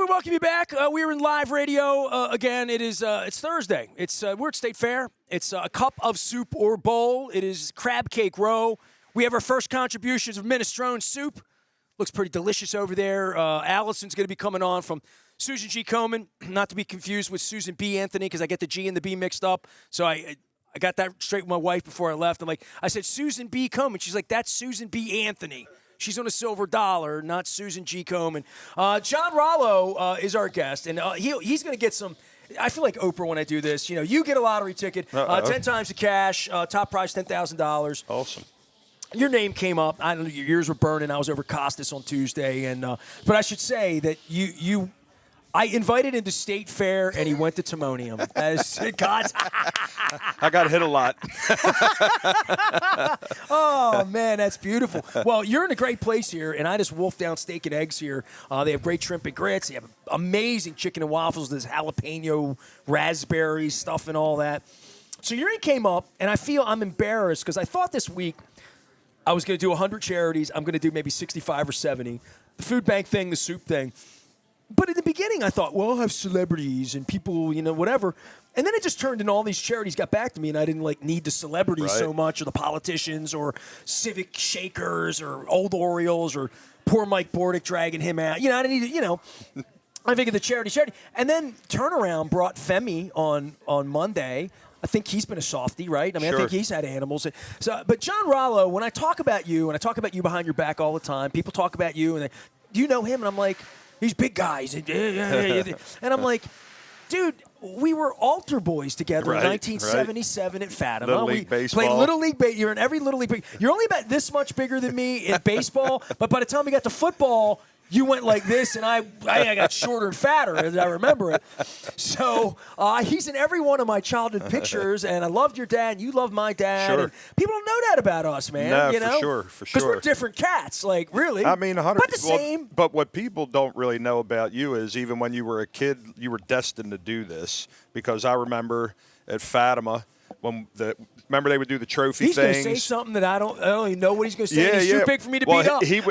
we welcome you back. We're in live radio again. It's Thursday. We're at State Fair. It's a cup of soup or bowl. It is crab cake row. We have our first contributions of minestrone soup. Looks pretty delicious over there. Allison's going to be coming on from Susan G. Komen, not to be confused with Susan B. Anthony because I get the G and the B mixed up. So I got that straight with my wife before I left. I said Susan B. Komen. She's like, that's Susan B. Anthony. She's on a silver dollar, not Susan G. Komen. John Rallo is our guest, and he's going to get some. I feel like Oprah when I do this. You know, you get a lottery ticket, 10 times the cash, top prize $10,000. Awesome. Your name came up. I don't know. Your ears were burning. I was over Costas on Tuesday, and but I should say that I invited him to State Fair, and he went to Timonium. As God's. I got hit a lot. Oh, man, that's beautiful. Well, you're in a great place here, and I just wolfed down steak and eggs here. They have great shrimp and grits. They have amazing chicken and waffles. There's jalapeno, raspberry stuff and all that. So your name came up, and I feel I'm embarrassed because I thought this week I was going to do 100 charities. I'm going to do maybe 65 or 70. The food bank thing, the soup thing. But in the beginning, I thought, well, I'll have celebrities and people, whatever. And then it just turned into all these charities got back to me, and I didn't, need the celebrities so much or the politicians or Civic Shakers or Old Orioles or poor Mike Bordick dragging him out. I didn't need to, I figured the charity. And then Turnaround brought Femi on Monday. I think he's been a softie, right? I mean, sure. I think he's had animals. So, but John Rallo, when I talk about you, and I talk about you behind your back all the time, people talk about you, and do you know him? And I'm like, these big guys. And I'm like, dude, we were altar boys together in 1977 at Fatima. Little League baseball. Played Little League. You're in every Little League. You're only about this much bigger than me in baseball, but by the time we got to football, you went like this, and I got shorter and fatter, as I remember it. So he's in every one of my childhood pictures, and I loved your dad, and you loved my dad. Sure. And people don't know that about us, man. No, for sure. Because we're different cats, really. I mean, 100%. But the same. But what people don't really know about you is even when you were a kid, you were destined to do this. Because I remember at Fatima, remember they would do the trophy things. things. He's going to say something that I don't even know what he's going to say. He's too big for me to beat up. He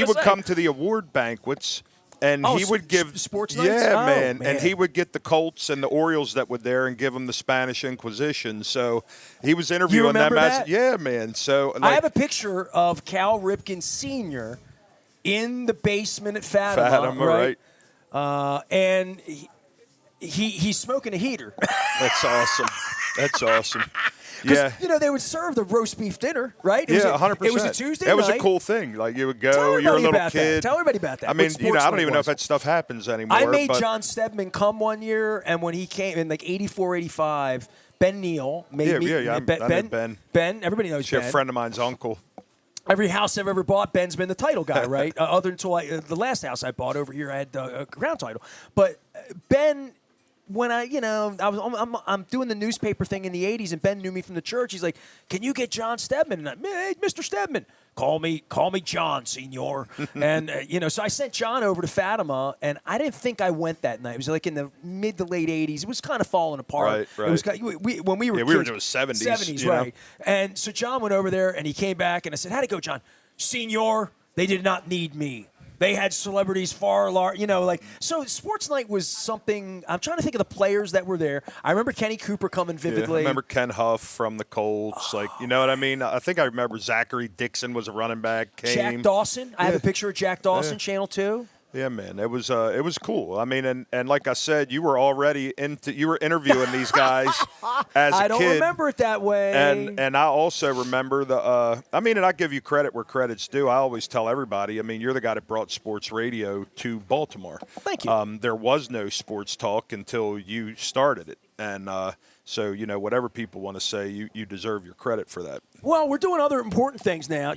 would come to the award banquets, and he would give sports nights. Yeah, man. And he would get the Colts and the Orioles that were there and give them the Spanish Inquisition. So he was interviewing them that? Yeah, man. So I have a picture of Cal Ripken Sr. in the basement at Fatima, right? And he's smoking a heater. That's awesome. That's awesome. Yeah. They would serve the roast beef dinner, right? 100%. It was a Tuesday night. It was a cool thing. You would go, you're a little kid. Tell everybody about that. I mean, I don't even know if that stuff happens anymore. I made John Stedman come one year, and when he came in 84, 85, Ben Neal made me. I know Ben. Ben, everybody knows Ben. A friend of mine's uncle. Every house I've ever bought, Ben's been the title guy, right? Other until the last house I bought over here, I had a crown title. But Ben, when I'm doing the newspaper thing in the '80s, and Ben knew me from the church. He's like, "Can you get John Stedman?" And hey, Mr. Stedman, call me John, senor. And so I sent John over to Fatima, and I didn't think I went that night. It was in the mid to late '80s. It was kind of falling apart. Right. It was when we were kids, we were doing '70s. '70s, right? And so John went over there, and he came back, and I said, "How'd it go, John?" "Senor, they did not need me. They had celebrities far larger, so Sports Night was something. I'm trying to think of the players that were there. I remember Kenny Cooper coming vividly. I remember Ken Huff from the Colts. You know what I mean? I think I remember Zachary Dixon was a running back. Jack Dawson. I have a picture of Jack Dawson, Channel 2. Yeah, man, it was cool. I mean, and like I said, you were already you were interviewing these guys as a kid. I don't remember it that way. And I also remember and I give you credit where credit's due. I always tell everybody, I mean, you're the guy that brought sports radio to Baltimore. Thank you. There was no sports talk until you started it. And so, whatever people want to say, you deserve your credit for that. Well, we're doing other important things now.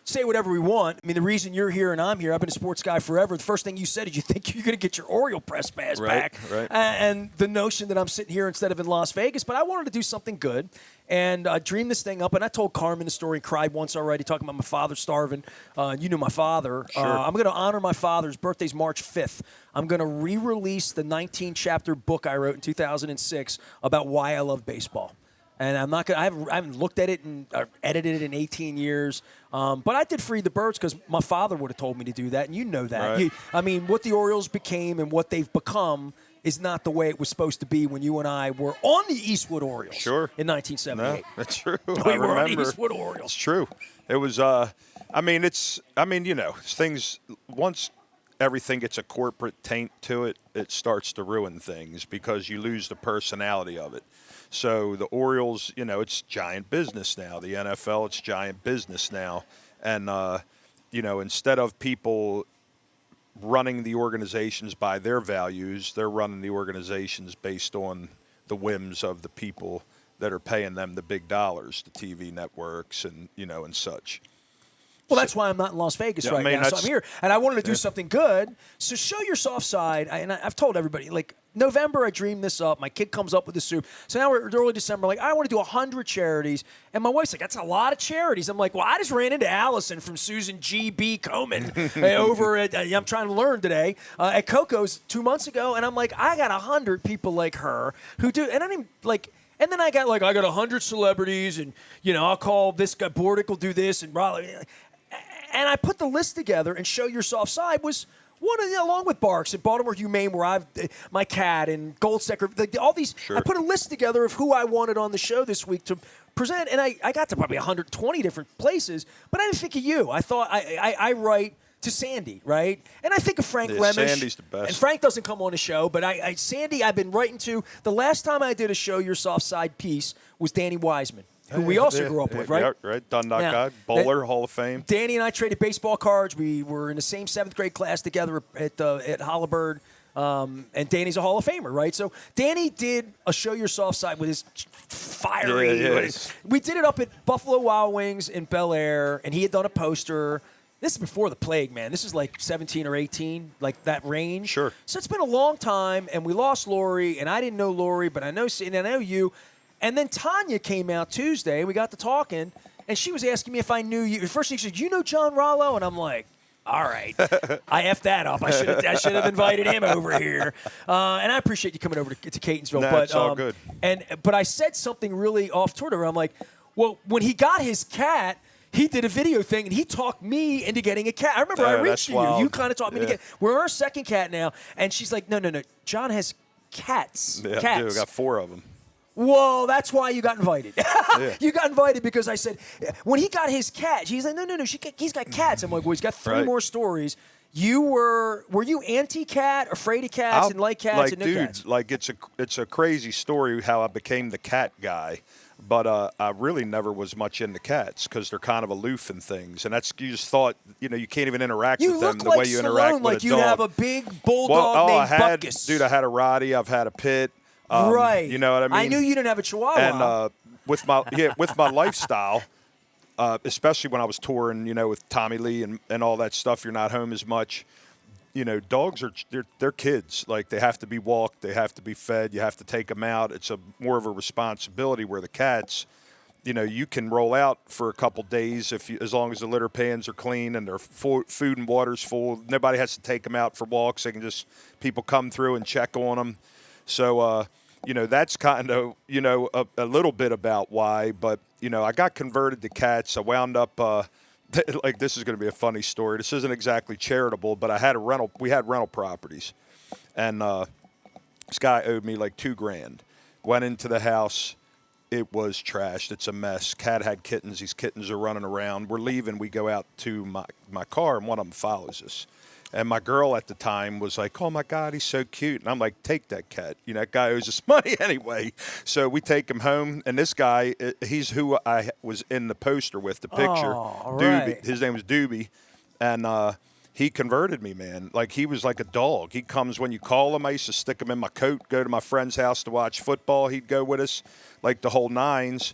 Say whatever we want. I mean, the reason you're here and I'm here, I've been a sports guy forever. The first thing you said is you think you're going to get your Oriole press pass back. Right. And the notion that I'm sitting here instead of in Las Vegas. But I wanted to do something good and dream this thing up. And I told Carmen the story and cried once already, talking about my father starving. You knew my father. Sure. I'm going to honor my father's birthday's March 5th. I'm going to re-release the 19-chapter book I wrote in 2006 about why I love baseball. And I'm not gonna. I haven't looked at it and edited it in 18 years. But I did Free the Birds because my father would have told me to do that, and you know that. Right. I mean, what the Orioles became and what they've become is not the way it was supposed to be when you and I were on the Eastwood Orioles. Sure. In 1978. No, that's true. We I were on the remember. Eastwood Orioles. It's true. It was. Things once everything gets a corporate taint to it, it starts to ruin things because you lose the personality of it. So the Orioles, it's giant business now. The NFL, it's giant business now. And, instead of people running the organizations by their values, they're running the organizations based on the whims of the people that are paying them the big dollars, the TV networks and, and such. Well, that's why I'm not in Las Vegas right now. So I'm here, and I wanted to do something good. So show your soft side. And I've told everybody, like, November, I dreamed this up. My kid comes up with the soup. So now we're early December. Like, I want to do 100 charities. And my wife's like, that's a lot of charities. I'm like, well, I just ran into Allison from Susan G.B. Komen over at, I'm trying to learn today, at Coco's 2 months ago. And I'm like, I got 100 people like her who do, and I didn't, like, and then I got 100 celebrities, and, I'll call this guy, Bordick will do this, and Raleigh. And I put the list together, and Show Your Soft Side was one of the, along with Barks and Baltimore Humane, where I've my cat and Gold Secretary, all these. Sure. I put a list together of who I wanted on the show this week to present, and I got to probably 120 different places. But I didn't think of you. I thought I write to Sandy, right? And I think of Frank Lemish. Sandy's the best. And Frank doesn't come on the show, but Sandy, I've been writing to. The last time I did a Show Your Soft Side piece was Danny Wiseman, who we also grew up with, right? Yeah, right. Dundalk guy, bowler, Hall of Fame. Danny and I traded baseball cards. We were in the same 7th grade class together at Holabird. And Danny's a Hall of Famer, right? So Danny did a Show Your Soft Side with his fiery. We did it up at Buffalo Wild Wings in Bel Air, and he had done a poster. This is before the plague, man. This is like 17 or 18, like that range. Sure. So it's been a long time, and we lost Lori, and I didn't know Lori, but I know you. And then Tanya came out Tuesday. We got to talking, and she was asking me if I knew you. First, she said, "You know John Rallo?" And I'm like, all right. I effed that up. I should have invited him over here. And I appreciate you coming over to Catonsville. No, but it's all good. But I said something really off Twitter where I'm like, well, when he got his cat, he did a video thing, and he talked me into getting a cat. I remember I reached you. Wild. You kind of talked me to get. We're our second cat now, and she's like, no. John has cats. Yeah, cats. dude, I got 4 of them. Whoa, that's why you got invited. Yeah. You got invited because I said, when he got his cat, he's like, no, he's got cats. I'm like, well, he's got 3 more stories. Were you anti-cat, afraid of cats, and like cats, and no cats? Like, it's a crazy story how I became the cat guy. But I really never was much into cats because they're kind of aloof and things. And you just thought, you can't even interact with them the way you interact with a dog. You have a big bulldog named Buckus. Dude, I had a Rottie. I've had a Pit. Right. You know what I mean? I knew you didn't have a Chihuahua. And with my lifestyle, especially when I was touring, with Tommy Lee and all that stuff, you're not home as much. Dogs they're kids. Like, they have to be walked, they have to be fed, you have to take them out. It's more of a responsibility, where the cats, you can roll out for a couple days as long as the litter pans are clean and their food and water's full. Nobody has to take them out for walks. They can people come through and check on them. So, that's kind of, a little bit about why. But, I got converted to cats. I wound up like, this is going to be a funny story. This isn't exactly charitable, but we had rental properties. And this guy owed me like $2,000. Went into the house. It was trashed. It's a mess. Cat had kittens. These kittens are running around. We're leaving. We go out to my car, and one of them follows us. And my girl at the time was like, "Oh, my God, he's so cute." And I'm like, "Take that cat. That guy owes us money anyway." So we take him home. And this guy, he's who I was in the poster with, the picture. Oh, Doobie. right. His name was Doobie. And he converted me, man. Like, he was like a dog. He comes when you call him. I used to stick him in my coat, go to my friend's house to watch football. He'd go with us, like the whole nines.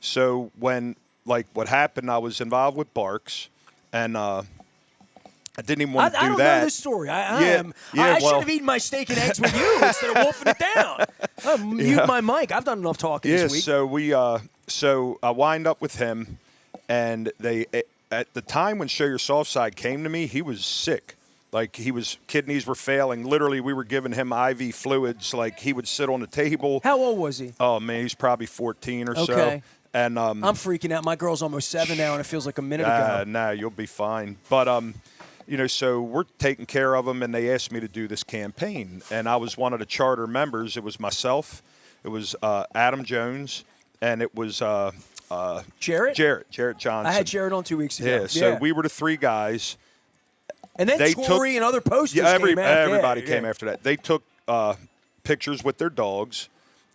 So when, what happened, I was involved with Barks. And I didn't even want to do that. I don't know this story. I should have eaten my steak and eggs with you instead of wolfing it down. I'm mute my mic. I've done enough talking this week. So I wind up with him, and at the time when Show Your Soft Side came to me, he was sick. Like kidneys were failing. Literally, we were giving him IV fluids. Like he would sit on the table. How old was he? Oh man, he's probably 14 or so. Okay. And I'm freaking out. My girl's almost 7 now, and it feels like a minute ago. Nah, you'll be fine. But so we're taking care of him, and they asked me to do this campaign, and I was one of the charter members. It was myself, it was Adam Jones, and it was Jarrett Johnson. I had Jarrett on 2 weeks ago. Yeah, so we were the three guys. And then Tori and other posters came after. Everybody came after that. They took pictures with their dogs.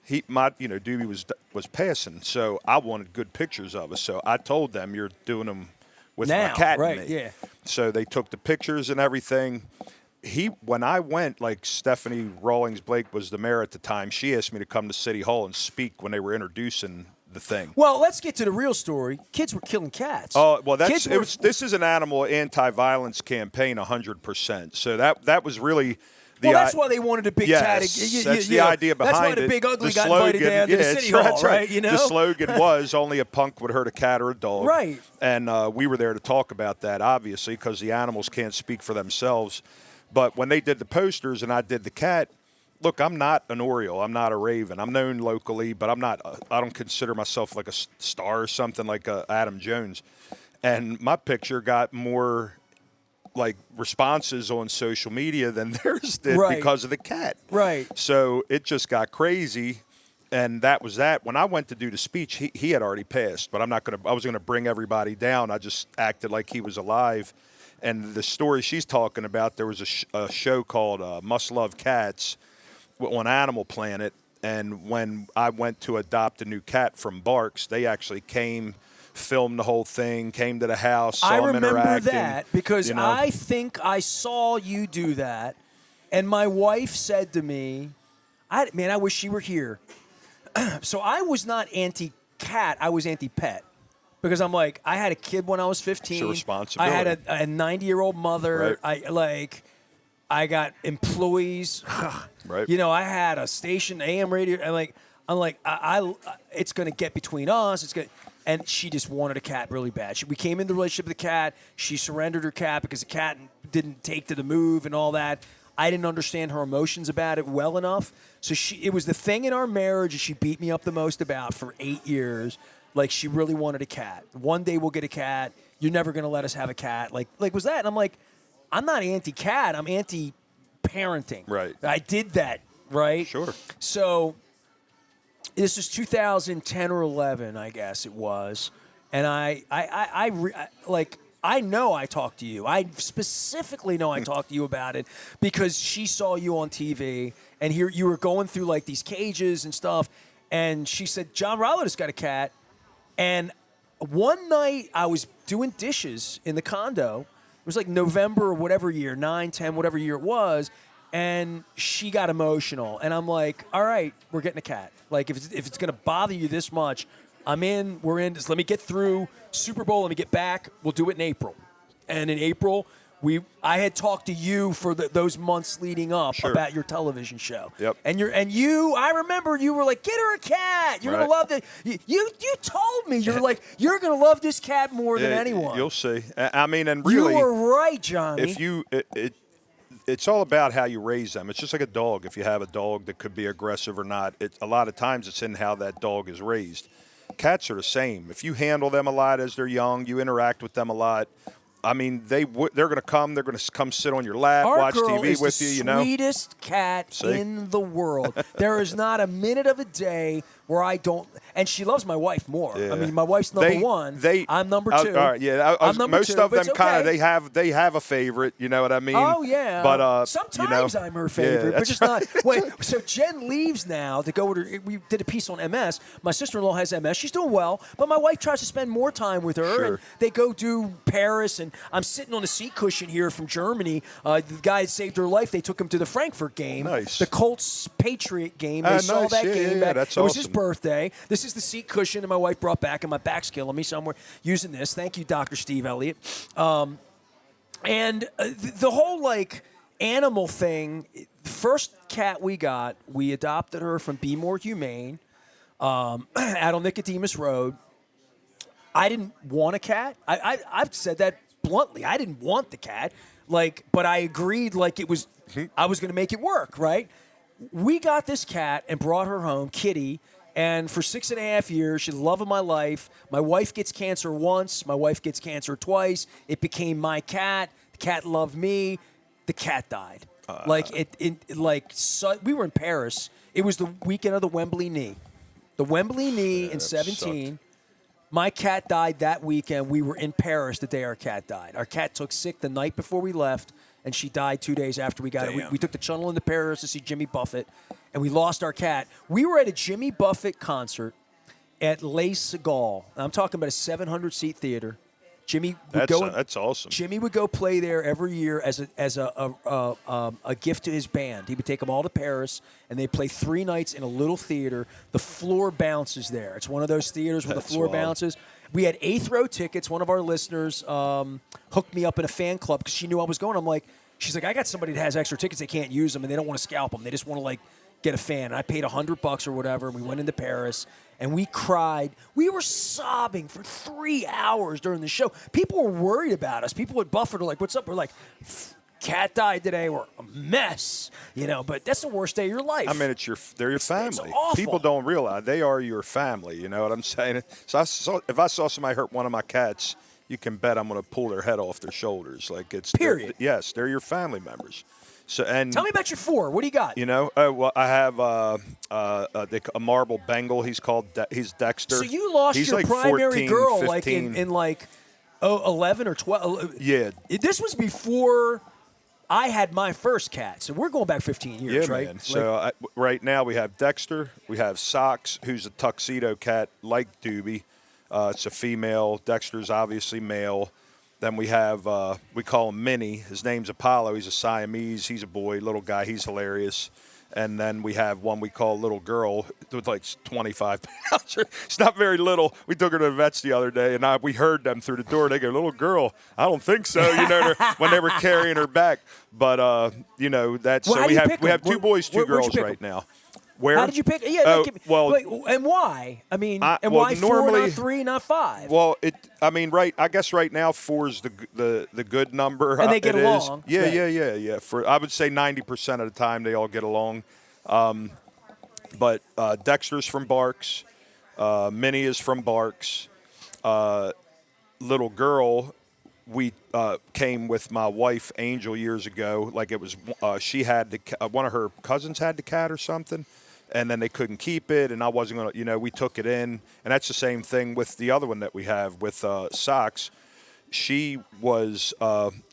Doobie was passing, so I wanted good pictures of us. So I told them, "You're doing them with my cat right? and me." Yeah. So they took the pictures and everything. When I went, like Stephanie Rawlings Blake was the mayor at the time. She asked me to come to City Hall and speak when they were introducing the thing. Well, let's get to the real story. Kids were killing cats. Oh, well, this is an animal anti-violence campaign, 100%. So that was really. That's why they wanted a big cat. That's the idea behind it. That's why the big ugly got invited down to the City Hall, right? You know? The slogan was, only a punk would hurt a cat or a dog. Right. And we were there to talk about that, obviously, because the animals can't speak for themselves. But when they did the posters and I did the cat, look, I'm not an Oriole. I'm not a Raven. I'm known locally, but I don't consider myself like a star or something like Adam Jones. And my picture got more like responses on social media than theirs did because of the cat. Right. So it just got crazy, and that was that. When I went to do the speech, he had already passed, but I was gonna bring everybody down. I just acted like he was alive. And the story she's talking about, there was a show called Must Love Cats on Animal Planet, and when I went to adopt a new cat from Barks, they actually came, filmed the whole thing, came to the house, saw them interacting. I remember that because I think I saw you do that, and my wife said to me, I wish she were here. So I was not anti-cat, I was anti-pet. Because I'm like, I had a kid when I was 15. It's a responsibility. I had a 90-year-old mother. Right. I got employees. Right. I had a station, AM radio. I'm like, it's going to get between us. And she just wanted a cat really bad. We came into the relationship with the cat. She surrendered her cat because the cat didn't take to the move and all that. I didn't understand her emotions about it well enough. So it was the thing in our marriage that she beat me up the most about for 8 years. Like, she really wanted a cat. One day we'll get a cat. You're never going to let us have a cat. Like was that? And I'm like, I'm not anti-cat. I'm anti-parenting. Right. I did that, right? Sure. So this is 2010 or 11, I guess it was. And I know I talked to you. I specifically know I talked to you about it because she saw you on TV, and here you were going through, like, these cages and stuff. And she said, John Rallo just got a cat. And one night I was doing dishes in the condo. It was like November or whatever year, 9, 10, whatever year it was. And she got emotional. And I'm like, all right, we're getting a cat. Like, if it's going to bother you this much, we're in. Just let me get through Super Bowl. Let me get back. We'll do it in April. And in April, I had talked to you for those months leading up about your television show. Yep. And I remember you were like, get her a cat. You're gonna love it. You told me you're like, you're gonna love this cat more than anyone. You'll see. And really, you were right, Johnny. If it's all about how you raise them. It's just like a dog. If you have a dog that could be aggressive or not, a lot of times it's in how that dog is raised. Cats are the same. If you handle them a lot as they're young, you interact with them a lot. I mean, they're going to come. They're going to come sit on your lap, watch TV with you. You know, sweetest cat in the world. There is not a minute of a day where I don't. And she loves my wife more. Yeah. I mean, my wife's number one. I'm number two. All right, yeah. Most of them kind of they have a favorite. You know what I mean? Oh yeah. But sometimes I'm her favorite, but just not. Wait, so Jen leaves now to go to. We did a piece on MS. My sister-in-law has MS. She's doing well, but my wife tries to spend more time with her, and they go do Paris. And I'm sitting on a seat cushion here from Germany. The guy that saved her life. They took him to the Frankfurt game, the Colts Patriot game. They saw that game. Yeah, that's it was his birthday. This is the seat cushion that my wife brought back, and my back's killing me, so I'm using this. Thank you, Dr. Steve Elliott. And the whole, like, animal thing, first cat we got, we adopted her from Be More Humane out on Nicodemus Road. I didn't want a cat. I've said that bluntly. I didn't want the cat. Like, but I agreed like it was, I was going to make it work, right? We got this cat and brought her home, Kitty, and for 6.5 years, she's the love of my life. My wife gets cancer once. My wife gets cancer twice. It became my cat. The cat loved me. The cat died. We were in Paris. It was the weekend of the Wembley knee. The Wembley knee in 17. Sucked. My cat died that weekend. We were in Paris the day our cat died. Our cat took sick the night before we left, and she died 2 days after we got it. We took the channel into Paris to see Jimmy Buffett, and we lost our cat. We were at a Jimmy Buffett concert at Les Segal. I'm talking about a 700-seat theater. Jimmy would That's awesome. Jimmy would go play there every year as a gift to his band. He would take them all to Paris, and they'd play 3 nights in a little theater. The floor bounces there. It's one of those theaters where the floor bounces. We had 8th row tickets. One of our listeners hooked me up in a fan club because she knew I was going. She's like, I got somebody that has extra tickets. They can't use them, and they don't want to scalp them. They just want to get a fan. And I paid $100 or whatever, and we went into Paris. And we cried. We were sobbing for 3 hours during the show. People were worried about us. People at Buffett are like, what's up? We're like, cat died today. We're a mess. But that's the worst day of your life. I mean, they're your family. It's awful. People don't realize they are your family. You know what I'm saying? So if I saw somebody hurt one of my cats, you can bet I'm going to pull their head off their shoulders. Period. Yes, they're your family members. So tell me about your 4. What do you got? I have a marble Bengal. He's Dexter. So you lost He's your like primary 14, girl 15. in 11 or 12. Yeah. This was before I had my first cat. So we're going back 15 years, right? Man. So right now we have Dexter. We have Socks, who's a tuxedo cat like Doobie. It's a female. Dexter's obviously male. Then we have, we call him Minnie. His name's Apollo. He's a Siamese. He's a boy, little guy. He's hilarious. And then we have one we call Little Girl with 25 pounds. It's not very little. We took her to the vets the other day, and we heard them through the door. They go, Little Girl. I don't think so, when they were carrying her back. But, that's well, so we have 2 boys, 2 girls right now. Where? How did you pick? And why? I mean, why 4, not 3, not 5? Well, I guess right now 4 is the good number. And they get along. Yeah. I would say 90% of the time they all get along. But Dexter's from Barks. Minnie is from Barks. Little Girl, we came with my wife Angel years ago. She had one of her cousins had the cat or something. And then they couldn't keep it, and I wasn't going to, we took it in. And that's the same thing with the other one that we have with Socks. She was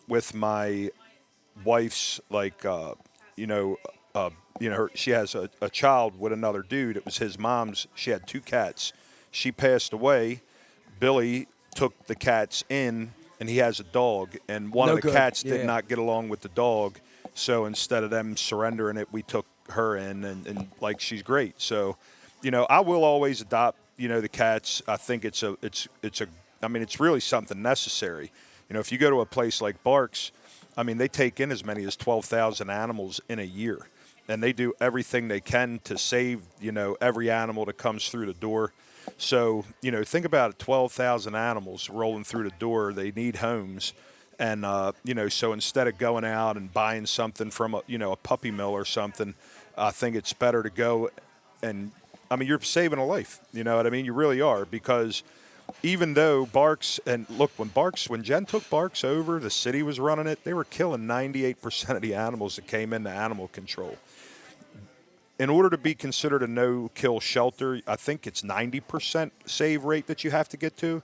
with my wife's, she has a child with another dude. It was his mom's. She had 2 cats. She passed away. Billy took the cats in, and he has a dog. And one of the cats did not get along with the dog. So instead of them surrendering it, we took her in, and she's great. So, I will always adopt, the cats. I think it's really something necessary. If you go to a place like Barks, they take in as many as 12,000 animals in a year, and they do everything they can to save, every animal that comes through the door. So, think about it, 12,000 animals rolling through the door. They need homes. And, so instead of going out and buying something from a puppy mill or something, I think it's better to go and, you're saving a life. You know what I mean? You really are, because even though Barks, and look, when Jen took Barks over, the city was running it, they were killing 98% of the animals that came into animal control. In order to be considered a no-kill shelter, I think it's 90% save rate that you have to get to.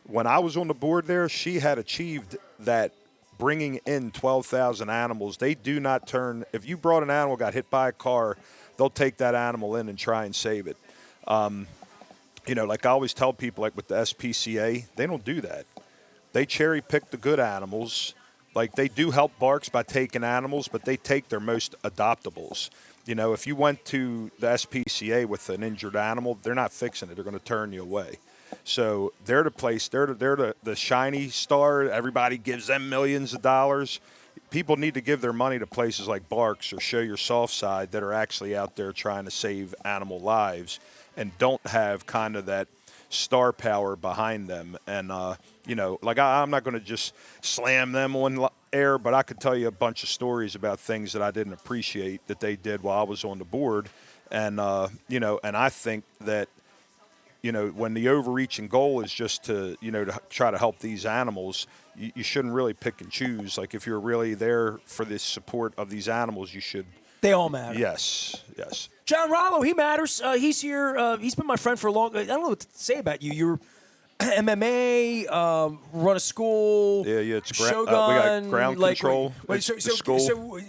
When I was on the board there, she had achieved that, bringing in 12,000 animals. They do not turn. If you brought an animal, got hit by a car, they'll take that animal in and try and save it. Like I always tell people, like with the SPCA, they don't do that. They cherry pick the good animals. Like they do help Barks by taking animals, but they take their most adoptables. If you went to the SPCA with an injured animal, they're not fixing it. They're going to turn you away. So they're the place. They're the shiny star. Everybody gives them millions of dollars. People need to give their money to places like Barks or Show Your Soft Side that are actually out there trying to save animal lives and don't have kind of that star power behind them. And I'm not going to just slam them on air, but I could tell you a bunch of stories about things that I didn't appreciate that they did while I was on the board. And, and I think that, when the overreaching goal is just to, to try to help these animals, you shouldn't really pick and choose. Like, if you're really there for the support of these animals, you should. They all matter. Yes. John Rallo, he matters. He's here. He's been my friend for a long. I don't know what to say about you. You're MMA, run a school. Yeah. It's Shogun. We got ground control. So,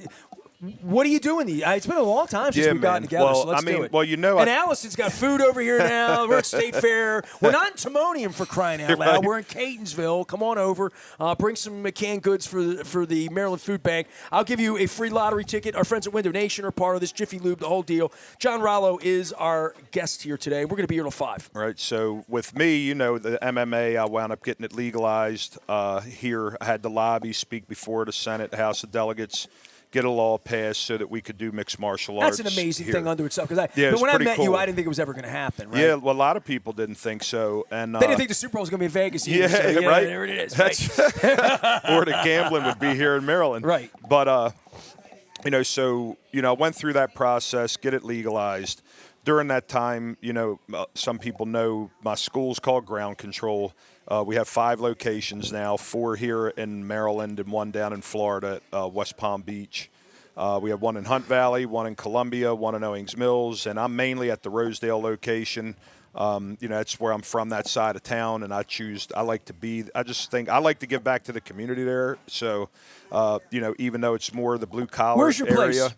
what are you doing? It's been a long time since we've gotten together. Well, so let's do it. Well, and Allison's got food over here now. We're at State Fair. We're not in Timonium, for crying out loud. Right. We're in Catonsville. Come on over. Bring some canned goods for the Maryland Food Bank. I'll give you a free lottery ticket. Our friends at Window Nation are part of this. Jiffy Lube, the whole deal. John Rallo is our guest here today. We're going to be here till 5. All right. So with me, the MMA, I wound up getting it legalized here. I had the lobby, speak before the Senate, House of Delegates, get a law passed so that we could do mixed martial arts. That's an amazing here. thing unto itself. But when I met you, I didn't think it was ever going to happen, right? Yeah, well, a lot of people didn't think so. And they didn't think the Super Bowl was going to be in Vegas either. Yeah, so, right. There it is. Or the gambling would be here in Maryland. Right. But, I went through that process, get it legalized. During that time, some people know my school's called Ground Control. We have 5 locations now, 4 here in Maryland and 1 down in Florida at West Palm Beach. We have 1 in Hunt Valley, 1 in Columbia, 1 in Owings Mills, and I'm mainly at the Rosedale location. That's where I'm from, that side of town, and I like to give back to the community there. So, even though it's more the blue-collar area. Where's your place?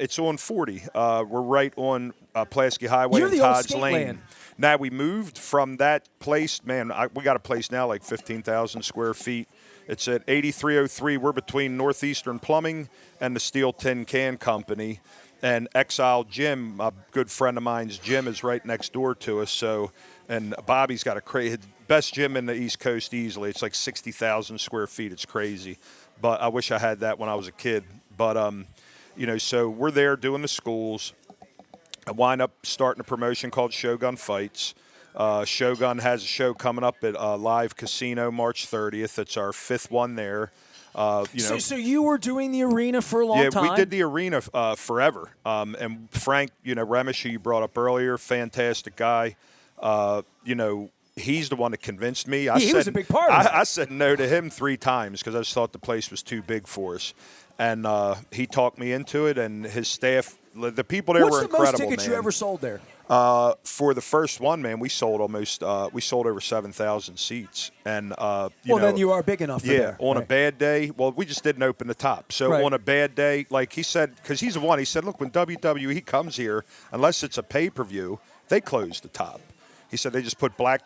It's on 40. We're right on Pulaski Highway You're and the old Todd's skate Lane. land. Now, we moved from that place. Man, we got a place now like 15,000 square feet. It's at 8303. We're between Northeastern Plumbing and the Steel Tin Can Company. And Exile Gym, a good friend of mine's gym, is right next door to us. So, and Bobby's got best gym in the East Coast easily. It's like 60,000 square feet. It's crazy. But I wish I had that when I was a kid. But, so we're there doing the schools. I wind up starting a promotion called Shogun Fights. Shogun has a show coming up at Live Casino March 30th. It's our 5th one there. So you were doing the arena for a long time? Yeah, we did the arena forever. And Frank, Remish, who you brought up earlier, fantastic guy. He's the one that convinced me. He was a big part of it. I said no to him 3 times because I just thought the place was too big for us. And he talked me into it, and his staff, the people there were incredible. What's the most tickets you ever sold there? For the first one, man, we sold over 7,000 seats. And, then you are big enough for yeah, there. on a bad day, we just didn't open the top. So on a bad day, like he said, because he's the one, he said, look, when WWE comes here, unless it's a pay-per-view, they close the top. He said they just put black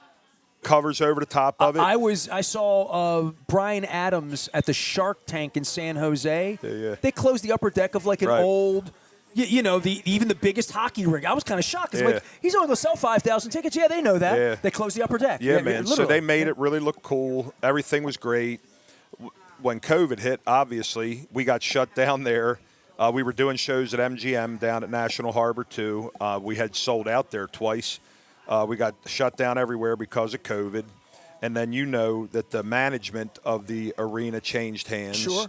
covers over the top of it. I saw Brian Adams at the Shark Tank in San Jose. Yeah. They closed the upper deck of like an old, even the biggest hockey rink. I was kind of shocked because he's only going to sell 5,000 tickets. Yeah, they know that. Yeah. They closed the upper deck. Yeah, man. Literally. So they made it really look cool. Everything was great. When COVID hit, obviously, we got shut down there. We were doing shows at MGM down at National Harbor, too. We had sold out there twice. We got shut down everywhere because of COVID. And then that the management of the arena changed hands. Sure.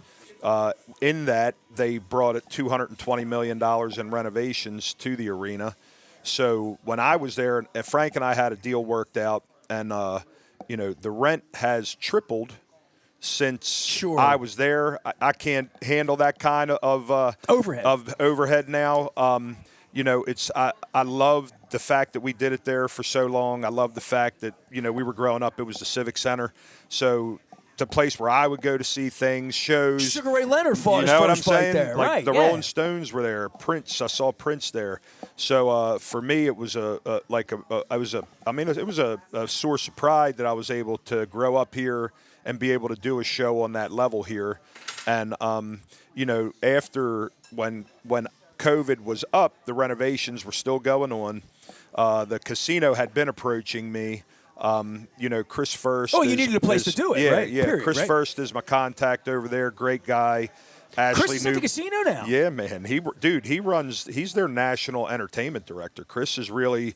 In that, they brought it $220 million in renovations to the arena. So when I was there, Frank and I had a deal worked out, and, the rent has tripled since I was there. I can't handle that kind of overhead now. I love the fact that we did it there for so long. I love the fact that, we were growing up, it was the Civic Center. So the place where I would go to see things, shows. Sugar Ray Leonard fought his first fight there. Like the Rolling Stones were there. Prince, I saw Prince there. So for me, it was a source of pride that I was able to grow up here and be able to do a show on that level here. And, after when COVID was up, the renovations were still going on. The casino had been approaching me. Chris First. Oh, you needed a place to do it, right? Yeah, Period, Chris First is my contact over there. Great guy. Chris is at the casino now. Yeah, man. He's their national entertainment director. Chris is really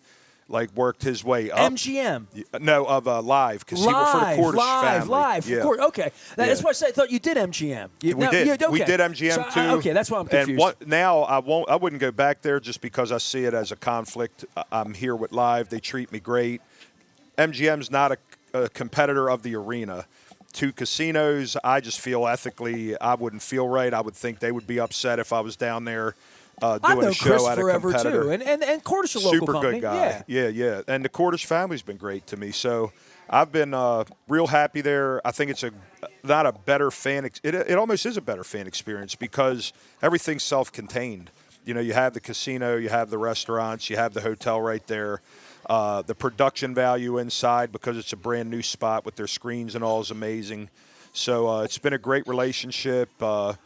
like worked his way up. MGM. No, of Live, because he worked for the Cordish family. Live. Yeah. Okay. That's why I said I thought you did MGM. We did. Okay. We did MGM too. Okay, that's why I'm confused. And now I wouldn't go back there just because I see it as a conflict. I'm here with Live. They treat me great. MGM's not a competitor of the arena. To casinos, I just feel ethically I wouldn't feel right. I would think they would be upset if I was down there doing a show at a competitor. Too. And Cordish, a local super company. Good guy. Yeah. And the Cordish family's been great to me. So I've been real happy there. I think it's not a better fan. It almost is a better fan experience because everything's self-contained. You know, you have the casino, you have the restaurants, you have the hotel right there. The production value inside, because it's a brand new spot with their screens and all, is amazing. So it's been a great relationship. When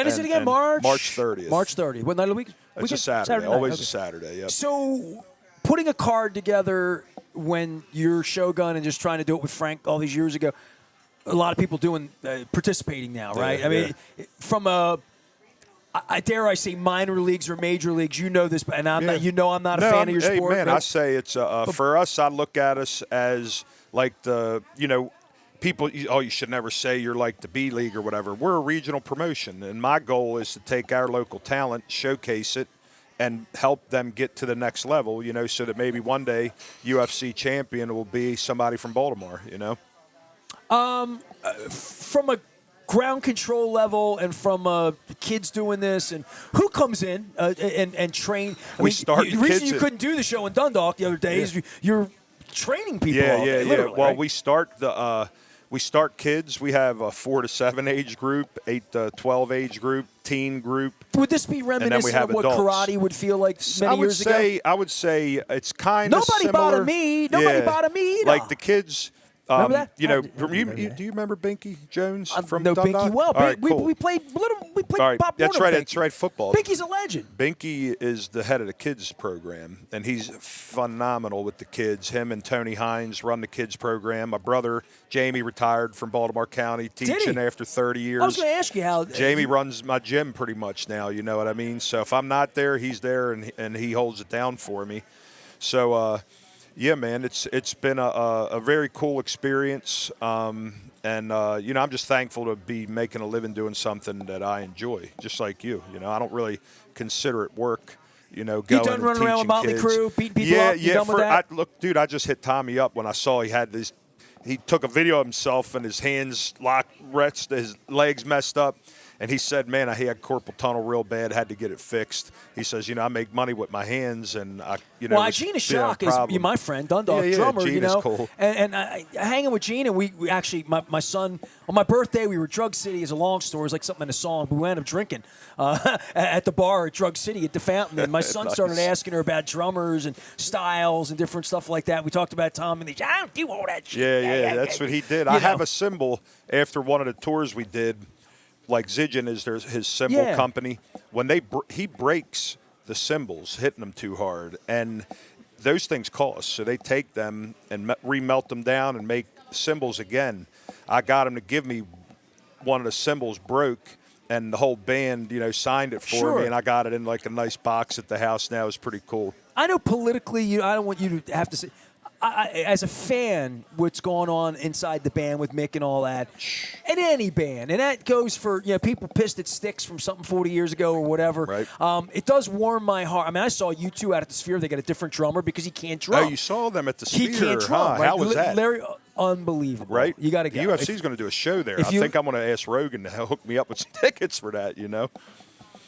is it again? March 30th. March 30th. What night of the week? It's a Saturday. Always a Saturday. Yep. So putting a card together when you're Shogun and just trying to do it with Frank all these years ago, a lot of people participating now, right? Yeah, I mean, from I dare I say minor leagues or major leagugues, you know this, and I'm not a fan of your sport. Man, I say it's for us. I look at us as like people. You should never say you're like the B League or whatever. We're a regional promotion, and my goal is to take our local talent, showcase it, and help them get to the next level. So that maybe one day UFC champion will be somebody from Baltimore. From a ground control level and from kids doing this, and who comes in and train? The reason you couldn't do the show in Dundalk the other day is you're training people. Yeah. Well, right? we start kids. We have a 4 to 7 age group, 8 to 12 age group, teen group. Would this be reminiscent of what adults. Karate would feel like many years ago? I would say it's kind of similar. Nobody bought me. Like the kids. Remember that? Do you remember Binky Jones from know Dundalk? Binky well. All right, cool. We played Pop That's Warner. right. That's right. Football. Binky's a legend. Binky is the head of the kids program, and he's phenomenal with the kids. Him and Tony Hines run the kids program. My brother Jamie retired from Baltimore County, teaching after 30 years. I was going to ask you how Jamie runs my gym pretty much now. You know what I mean? So if I'm not there, he's there, and he holds it down for me. So. Yeah, man, it's been a very cool experience, and I'm just thankful to be making a living doing something that I enjoy, just like you. I don't really consider it work. Going you done running around with Motley Crue, beating people up? You done with that? Look, dude, I just hit Tommy up when I saw he had this. He took a video of himself and his hands locked, his legs messed up. And he said, man, I had carpal tunnel real bad, had to get it fixed. He says, I make money with my hands, and Well, Gina Shock is my friend, Dundalk drummer, Gina's cool. And I hanging with Gina, we actually, my son, on my birthday, we were Drug City. It's a long story. It's like something in a song. But we wound up drinking at the bar at Drug City at the Fountain. And my son started asking her about drummers and styles and different stuff like that. We talked about Tom, and I don't do all that shit. Yeah, that's what he did. I have a cymbal after one of the tours we did. Like Zijin is his cymbal company. When he breaks the cymbals, hitting them too hard, and those things cost. So they take them and remelt them down and make cymbals again. I got him to give me one of the cymbals broke, and the whole band, signed it for me, and I got it in like a nice box at the house now. It's pretty cool. I know politically, I don't want you to have to say. As a fan, what's going on inside the band with Mick and all that, and any band, and that goes for people pissed at Styx from something 40 years ago or whatever. Right. It does warm my heart. I mean, I saw U2 out at the Sphere. They got a different drummer because he can't drum. Oh, you saw them at the Sphere? He can't drum. Right? How was that? Larry, unbelievable. Right. You got to go. The UFC's going to do a show there. I think I'm going to ask Rogan to hook me up with some tickets for that.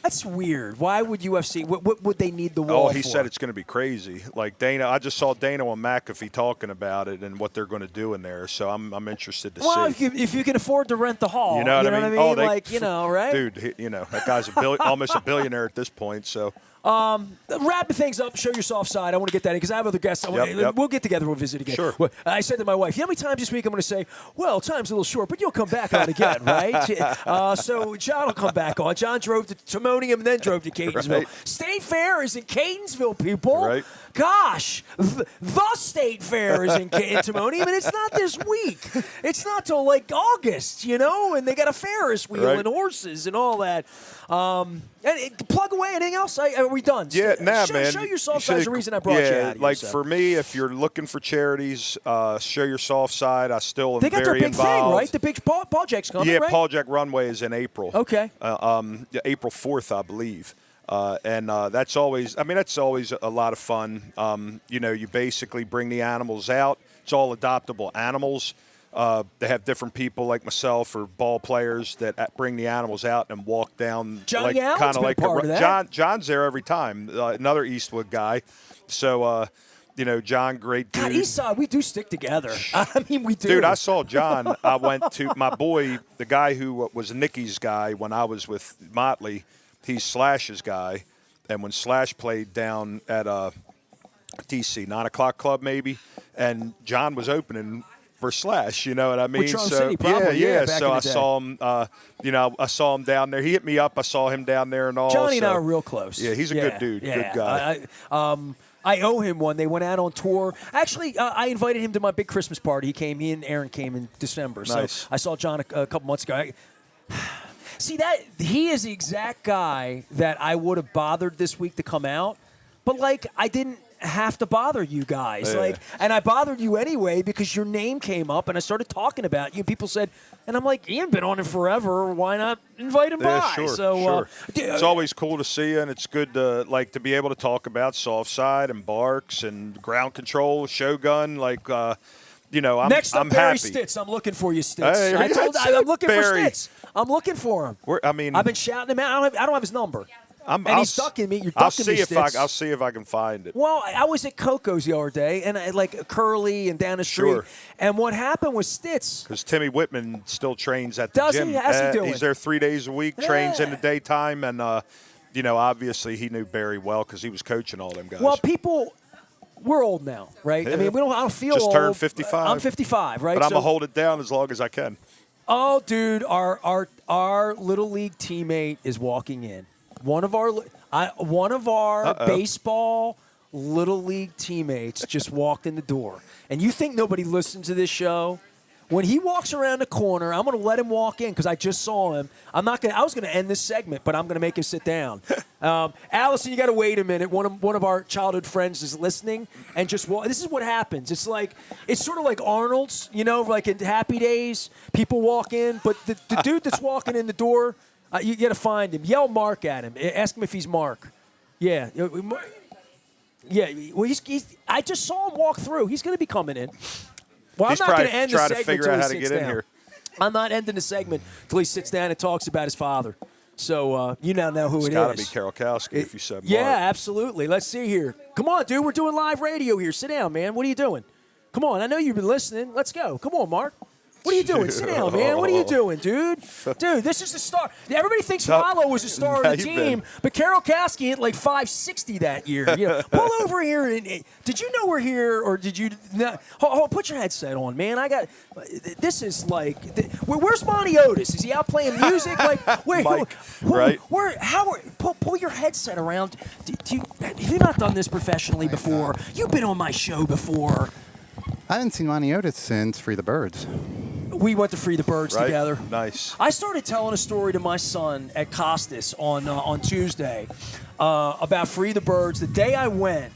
That's weird. Why would UFC? What would they need the wall for? Oh, he said it's going to be crazy. Like Dana, I just saw Dana on McAfee talking about it and what they're going to do in there. So I'm interested to see. Well, if you can afford to rent the hall, you know what I mean? Oh, right? Dude, that guy's almost a billionaire at this point. So. Wrapping things up, show your soft side. I want to get that in because I have other guests. We'll get together. We'll visit again. Sure. I said to my wife, how many times this week I'm going to say, well, time's a little short, but you'll come back on again, right? So John will come back on. John drove to Timonium and then drove to Catonsville. Right. State Fair is in Catonsville, people. Right. gosh, the State Fair is in Timony, but it's not this week. It's not till like August, and they got a Ferris wheel and horses and all that. Plug away. Anything else? Are we done? Yeah, man. Show your soft side. The reason I brought you out here. For me, if you're looking for charities, show your soft side. I still am very involved. They got their big thing, right? The big Paul Jack's coming, right? Yeah, Paul Jack Runway is in April. Okay. April 4th, I believe. And that's always a lot of fun. You basically bring the animals out. It's all adoptable animals. They have different people like myself or ball players that bring the animals out and walk down. Johnny Allen's been part of that. John's there every time. Another Eastwood guy. So, John, great dude. God, Eastside, we do stick together. I mean, we do. Dude, I saw John. I went to my boy, the guy who was Nicky's guy when I was with Motley. He's Slash's guy. And when Slash played down at DC, 9 o'clock club maybe, and John was opening for Slash, you know what I mean? City, probably. Yeah. So I saw him, I saw him down there. He hit me up. I saw him down there and all. Johnny and I are real close. Yeah, he's a good dude, good guy. I owe him one. They went out on tour. Actually, I invited him to my big Christmas party. He and Aaron came in December. Nice. So I saw John a couple months ago. See, that he is the exact guy that I would have bothered this week to come out, but I didn't have to bother you guys. Yeah. And I bothered you anyway because your name came up and I started talking about you. People said, and I'm like, Ian been on it forever. Why not invite him by? Sure, So, sure. It's always cool to see you, and it's good to to be able to talk about soft side and barks and ground control, Shogun. Next up, I'm Barry happy. Stitz. I'm looking for you, Stitz. Hey, I'm looking for Barry. Stitz. I'm looking for him. I've been shouting him out. I don't have his number. He's ducking me. You're ducking me, Stitz. I'll see if I can find it. Well, I was at Coco's the other day, and Curly and down the street. Sure. And what happened was Stitz. Because Timmy Whitman still trains at the Does gym. he? How's he doing? He's there 3 days a week, trains in the daytime, and obviously he knew Barry well because he was coaching all them guys. Well, we're old now, right? Yeah. I mean, I don't feel just old. turned 55. I'm 55, right? But I'm gonna hold it down as long as I can. Oh, dude, our little league teammate is walking in. One of our baseball little league teammates just walked in the door. And you think nobody listens to this show? When he walks around the corner, I'm going to let him walk in because I just saw him. I was going to end this segment, but I'm going to make him sit down. Allison, you got to wait a minute. One of our childhood friends is listening and just walk. This is what happens. It's sort of like Arnold's, like in Happy Days. People walk in, but the dude that's walking in the door, you got to find him. Yell Mark at him. Ask him if he's Mark. Yeah. Yeah. Well, I just saw him walk through. He's going to be coming in. Well, He's I'm not going to end the trying segment to figure out how to get in down. here. I'm not ending the segment until he sits down and talks about his father. So you now know who It's it got to is. be Karolkowski if you said Mark. Yeah, absolutely. Let's see here. Come on, dude. We're doing live radio here. Sit down, man. What are you doing? Come on. I know you've been listening. Let's go. Come on, Mark. What are you doing? Sit down, man. What are you doing, dude? Dude, this is the star. Everybody thinks Rallo was the star of the team, but Karolkowski hit like 560 that year. Pull over here. Did you know we're here, or did you not? Put your headset on, man. This is like, where's Monty Otis? Is he out playing music? Mike, right? Pull your headset around. Have you not done this professionally before? You've been on my show before. I haven't seen Monty Otis since Free the Birds. We went to Free the Birds together. Nice. I started telling a story to my son at Costas on Tuesday about Free the Birds. The day I went,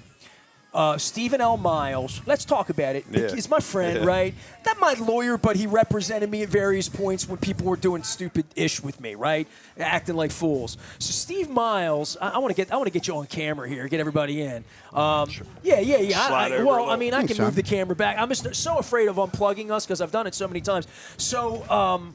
Stephen L. Miles, let's talk about it. Yeah. He's my friend, right? Not my lawyer, but he represented me at various points when people were doing stupid ish with me, right? Acting like fools. So Steve Miles, I want to get you on camera here, get everybody in. Sure. Yeah. Slide over a Well, little. I mean, I Thanks, can move John. the camera back. I'm just so afraid of unplugging us because I've done it so many times. So,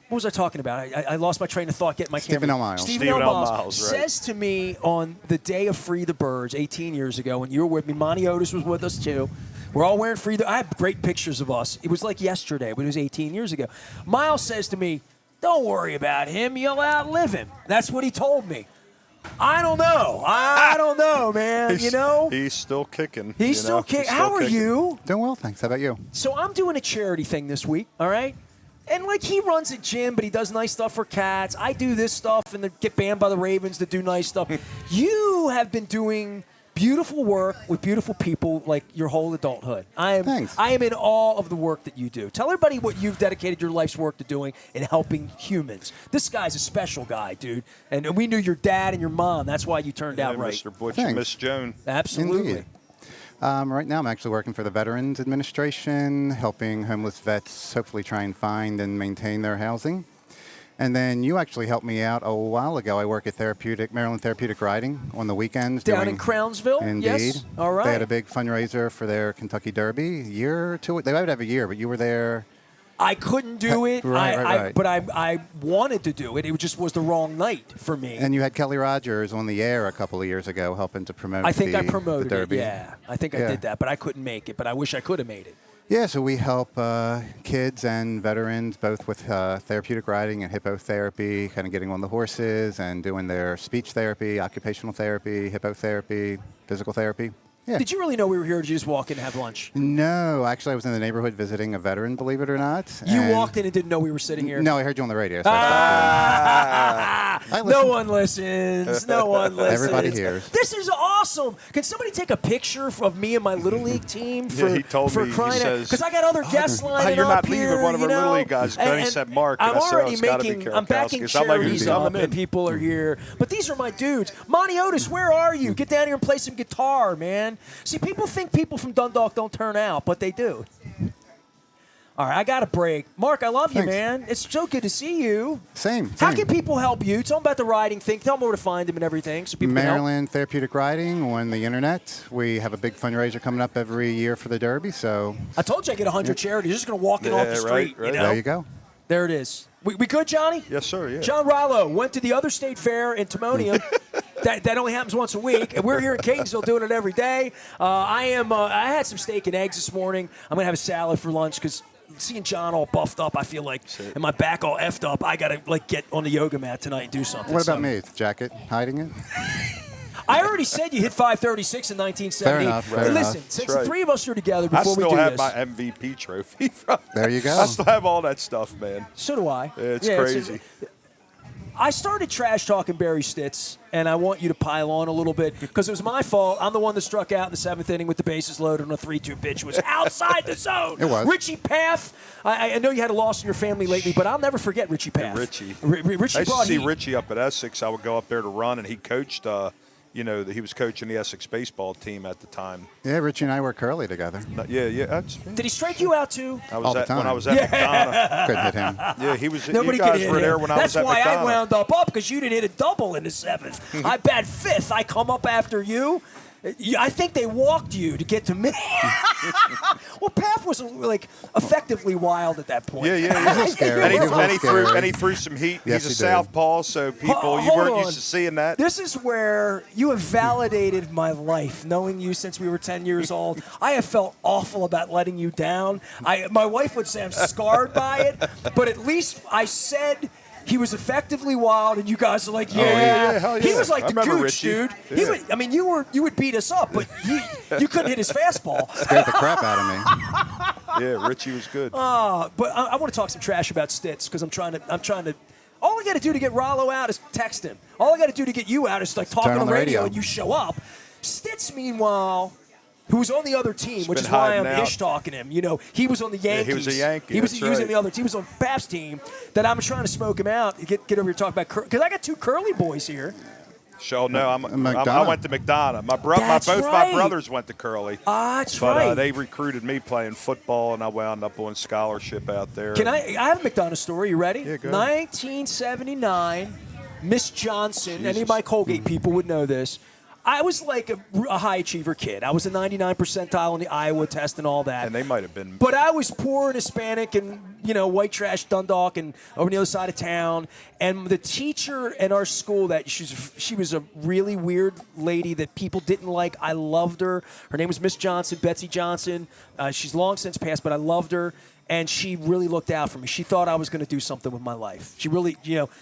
what was I talking about? I lost my train of thought getting my Stephen camera. L. Miles. Stephen L. Miles right. says to me on the day of Free the Birds 18 years ago, and you were with me. Monty Otis was with us too. We're all wearing Free the. I have great pictures of us. It was like yesterday, but it was 18 years ago. Miles says to me, "Don't worry about him. You'll outlive him." That's what he told me. I don't know, man. He's still kicking. He's still kicking. How are you? Doing well, thanks. How about you? So I'm doing a charity thing this week, all right? And, he runs a gym, but he does nice stuff for cats. I do this stuff and then get banned by the Ravens to do nice stuff. You have been doing beautiful work with beautiful people like your whole adulthood. Thanks. I am in awe of the work that you do. Tell everybody what you've dedicated your life's work to doing in helping humans. This guy's a special guy, dude. And we knew your dad and your mom. That's why you turned out right. Mr. Butch Thanks. and Miss Joan. Absolutely. Indeed. Right now, I'm actually working for the Veterans Administration, helping homeless vets hopefully try and find and maintain their housing. And then you actually helped me out a while ago. I work at Maryland Therapeutic Riding on the weekends. Down in Crownsville? Indeed. Yes. All right. They had a big fundraiser for their Kentucky Derby a year or two. They would have a year, but you were there. I couldn't do it, Right. but I wanted to do it. It just was the wrong night for me. And you had Kelly Rogers on the air a couple of years ago helping to promote I think I the promoted Derby. it, yeah. I think I Yeah. did that, but I couldn't make it. But I wish I could have made it. Yeah, so we help kids and veterans both with therapeutic riding and hippotherapy, kind of getting on the horses and doing their speech therapy, occupational therapy, hippotherapy, physical therapy. Yeah. Did you really know we were here, or did you just walk in and have lunch? No, actually, I was in the neighborhood visiting a veteran, believe it or not. You and- walked in and didn't know we were sitting here? No, I heard you on the radio. So I No one listens. No one listens. Everybody hears. This is awesome. Can somebody take a picture of me and my Little League team for, he told for me, he crying out? says, Because I got other guests lining you're up not leaving here, one of our you know? Little League guys. Then he said Mark, and I'm I said, already it's gotta be making, I'm backing Karolkowski. So I'm like, charities who's up, coming in? and people are here. But these are my dudes. Monty Otis, where are you? Get down here and play some guitar, man. See, people think people from Dundalk don't turn out, but they do. All right, I got a break. Mark, I love you, Thanks. man. It's so good to see you. Same. How can people help you? Tell them about the riding thing. Tell them where to find them and everything so people can help. Maryland Therapeutic Riding on the internet. We have a big fundraiser coming up every year for the Derby, so I told you I get 100 charities. You're just going to walk in off the street. right. You know? there you go. There it is. We good, Johnny? Yes, sir, yeah. John Rallo went to the other state fair in Timonium. that only happens once a week, and we're here in Catonsville doing it every day. I had some steak and eggs this morning. I'm going to have a salad for lunch because seeing John all buffed up, I feel like, and my back all effed up, I got to get on the yoga mat tonight and do something. What about me? The jacket hiding it? I already said you hit 536 in 1970. Fair enough. Hey, listen, since the three of us are together I before we still do have this. my MVP trophy. From There you go. I still have all that stuff, man. So do I. It's crazy. I started trash talking Barry Stitz, and I want you to pile on a little bit because it was my fault. I'm the one that struck out in the seventh inning with the bases loaded on a 3-2 pitch. It was outside the zone. It was. Richie Path. I know you had a loss in your family lately, but I'll never forget Richie Path. Richie. Richie I used to brought see heat. Richie up at Essex. I would go up there to run, and he coached. He was coaching the Essex baseball team at the time. Yeah, Richie and I were curly together. Yeah. Did he strike you out too? I All was the when I time. was at McDonough. Couldn't hit him. Yeah, he was. Nobody you could guys hit were him. there when I That's was at why McDonough. I wound up because you didn't hit a double in the seventh. I bat fifth. I come up after you. I think they walked you to get to me. Well, Path was effectively wild at that point. Yeah. He was a little scary. And He was a little scary. he threw some heat. Yes, He's a he did. southpaw, so people you Hold weren't on. used to seeing that. This is where you have validated my life, knowing you since we were 10 years old. I have felt awful about letting you down. My wife would say I'm scarred by it, but at least I said he was effectively wild, and you guys are like, yeah. hell He yeah. was like I the remember gooch, Richie. dude. Yeah. You would beat us up, but you couldn't hit his fastball. Scared the crap out of me. Yeah, Richie was good. But I want to talk some trash about Stitz because I'm trying to. All I got to do to get Rallo out is text him. All I got to do to get you out is talk Turn on on the the radio radio. and you show up. Stitz, meanwhile, who was on the other team, which been is why I'm hiding out. ish-talking him. You know, he was on the Yankees. he was a Yankee, He was that's on right. the other team. He was on Pap's team. That I'm trying to smoke him out. Get over here and talk about because I got two curly boys here. So no, I McDonough. went to McDonough. That's Both right. my brothers went to Curly. That's But right. they recruited me playing football, and I wound up on scholarship out there. Can I have a McDonough story. You ready? Yeah, go ahead. 1979, Miss Johnson. Any of Jesus. my Colgate people would know this. I was like a high achiever kid. I was a 99 percentile on the Iowa test and all that. And they might have been. But I was poor and Hispanic and, white trash Dundalk and over on the other side of town. And the teacher in our school, she was a really weird lady that people didn't like. I loved her. Her name was Miss Johnson, Betsy Johnson. She's long since passed, but I loved her. And she really looked out for me. She thought I was going to do something with my life. She really,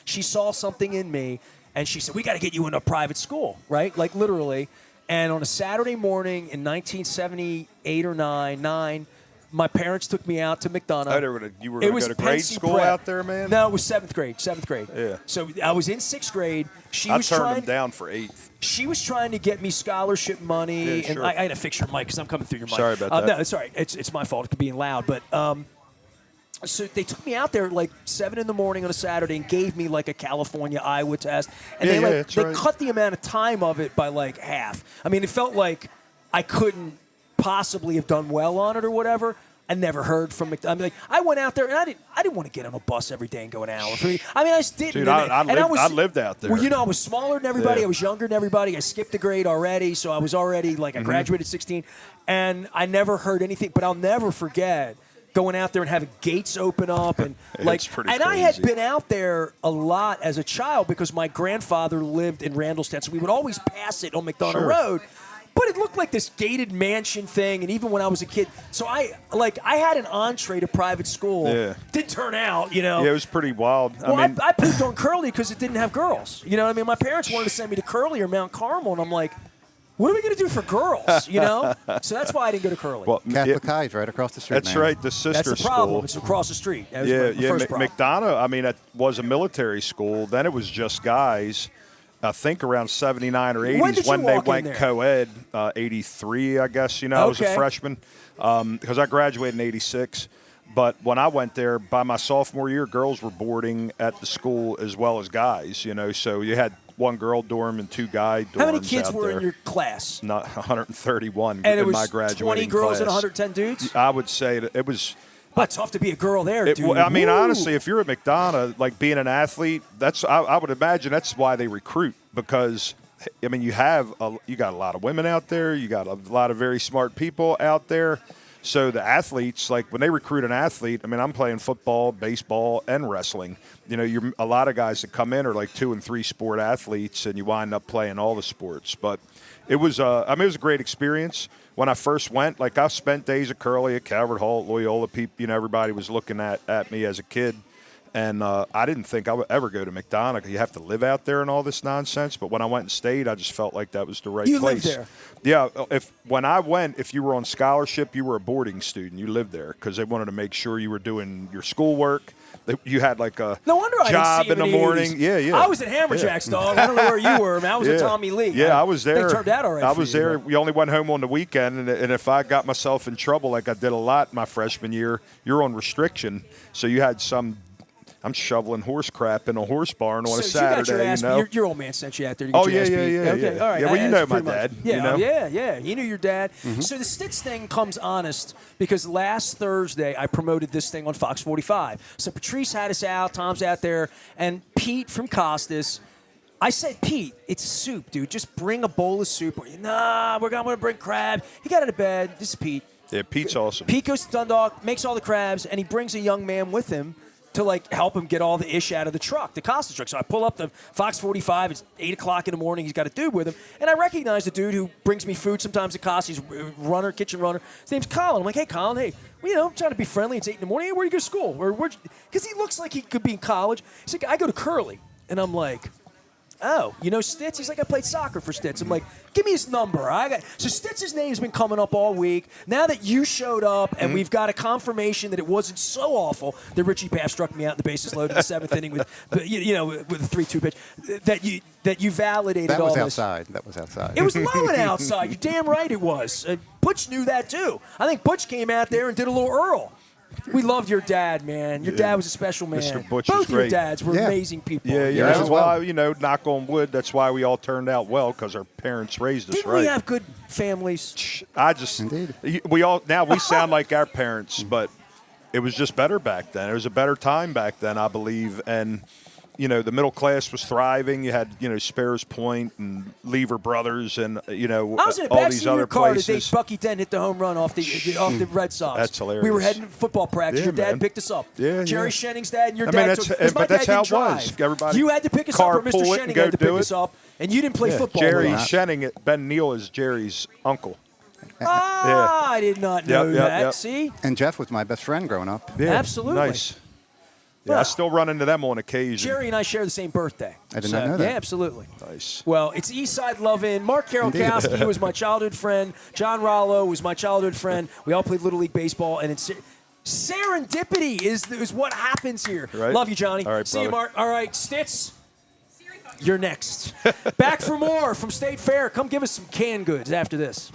she saw something in me. And she said, we got to get you into a private school, right? Like literally. And on a Saturday morning in 1978 or 9, my parents took me out to McDonough. You were going to go to grade school out there, man? No, it was seventh grade. Yeah. So I was in 6th grade. I turned them down for 8th. She was trying to get me scholarship money, Yeah, sure. and I had to fix your mic because I'm coming through your mic. Sorry about that. No, it's all right. It's my fault for being loud. But so they took me out there like 7 in the morning on a Saturday and gave me like a California Iowa test, and they cut the amount of time of it by like half. I mean, it felt like I couldn't possibly have done well on it or whatever. I never heard from McDonough. I mean, like, I went out there and I didn't want to get on a bus every day and go an hour. I mean, I just didn't. Dude, I lived out there. Well, you know, I was smaller than everybody. I was younger than everybody. I skipped a grade already, so I was already like I graduated at 16, and I never heard anything. But I'll never forget going out there and having gates open up and like. And crazy. I had been out there a lot as a child because my grandfather lived in Randallstown, so we would always pass it on McDonough Road. But it looked like this gated mansion thing, and even when I was a kid, so I had an entree to private school. Yeah. Didn't turn out, you know. Yeah, it was pretty wild. Well, I pooped on Curly because it didn't have girls. You know what I mean? My parents wanted to send me to Curly or Mount Carmel, and I'm like, what are we going to do for girls, you know? So that's why I didn't go to Curly. Well, Catholic High's right across the street, That's right, the sister school. That's the problem. It's across the street. That was my first problem. McDonough, I mean, it was a military school. Then it was just guys. I think around 79 or 80s when they went co-ed, 83, I guess. You know, I was a freshman because I graduated in 86. But when I went there, by my sophomore year, girls were boarding at the school as well as guys, you know. So you had one girl dorm and 2 guy dorms. How many kids were there. in your class? Not 131 and in my graduating 20 girls class. and 110 dudes? I would say that it was... But tough to be a girl there, dude. I mean, honestly, if you're at McDonough, like being an athlete, I would imagine that's why they recruit because, I mean, you got a lot of women out there, you got a lot of very smart people out there. So the athletes, like when they recruit an athlete, I mean, I'm playing football, baseball, and wrestling. You know, a lot of guys that come in are like 2 and 3 sport athletes, and you wind up playing all the sports. But it was, it was a great experience. When I first went, like I spent days at Curly, at Calvert Hall, at Loyola. People, you know, everybody was looking at me as a kid. And I didn't think I would ever go to McDonough. You have to live out there and all this nonsense. But when I went and stayed, I just felt like that was the right place. You lived there? Yeah. When I went, if you were on scholarship, you were a boarding student. You lived there because they wanted to make sure you were doing your schoolwork. You had like a job in the morning. Yeah. I was at Hammerjacks, dog. I don't know where you were, man. I was at Tommy Lee. Yeah, I was there. They turned out all right. I was there. We only went home on the weekend, and if I got myself in trouble, like I did a lot my freshman year, you're on restriction. So you had I'm shoveling horse crap in a horse barn on a Saturday. You know, your old man sent you out there to get your ass beat. Yeah. Okay, all right. Yeah, well, you know my dad. Yeah, you know? yeah. You knew your dad. Mm-hmm. So the Stitz thing comes honest because last Thursday I promoted this thing on Fox 45. So Patrice had us out, Tom's out there, and Pete from Costas. I said, Pete, it's soup, dude. Just bring a bowl of soup. Nah, we're going to bring crab. He got out of bed. This is Pete. Yeah, Pete's awesome. Pete goes to Dundalk, makes all the crabs, and he brings a young man with him to like help him get all the ish out of the truck, the Costa truck. So I pull up the Fox 45. It's 8 o'clock in the morning. He's got a dude with him, and I recognize the dude who brings me food sometimes at Costa. He's a kitchen runner. His name's Colin. I'm like, hey, Colin, hey, well, you know, I'm trying to be friendly. It's 8 in the morning. Hey, where do you go to school? Because he looks like he could be in college. He's like, I go to Curly, and I'm like, oh, you know Stitz? He's like, I played soccer for Stitz. I'm like, give me his number. So Stitz's name's been coming up all week. Now that you showed up and we've got a confirmation that it wasn't so awful that Richie Paff struck me out in the bases loaded in the 7th inning with a 3-2 pitch, that you validated all this. That was outside. It was low and outside. You're damn right it was. Butch knew that too. I think Butch came out there and did a little Earl. We loved your dad, man. Your dad was a special man. Mr. Butch Both was great. Your dads were amazing people. Yeah. That's why, knock on wood, that's why we all turned out well, because our parents raised us right. Didn't we have good families? Indeed. We sound like our parents, but it was just better back then. It was a better time back then, I believe. And, the middle class was thriving. You had, Sparrows Point and Lever Brothers and, all these other places. I was in the backseat of your car the day Bucky Dent hit the home run off the Red Sox. That's hilarious. We were heading to football practice. Yeah, your dad man. picked us up. Yeah, Jerry Shenning's dad and your dad took us. But that's how it was. Everybody you had to pick us up, or Mr. Shenning had to pick us up, and you didn't play football. Jerry Shenning, Ben Neal is Jerry's uncle. I did not know that. Yep. See? And Jeff was my best friend growing up. Yeah, absolutely. Nice. Yeah, I still run into them on occasion. Jerry and I share the same birthday. I did not know that. Yeah, absolutely. Nice. Well, it's Eastside Lovin'. Mark Karolkowski was my childhood friend. John Rallo was my childhood friend. We all played Little League baseball, and it's serendipity is what happens here. Right. Love you, Johnny. All right, See you, brother. Mark. All right, Stitz, you're next. Back for more from State Fair. Come give us some canned goods after this.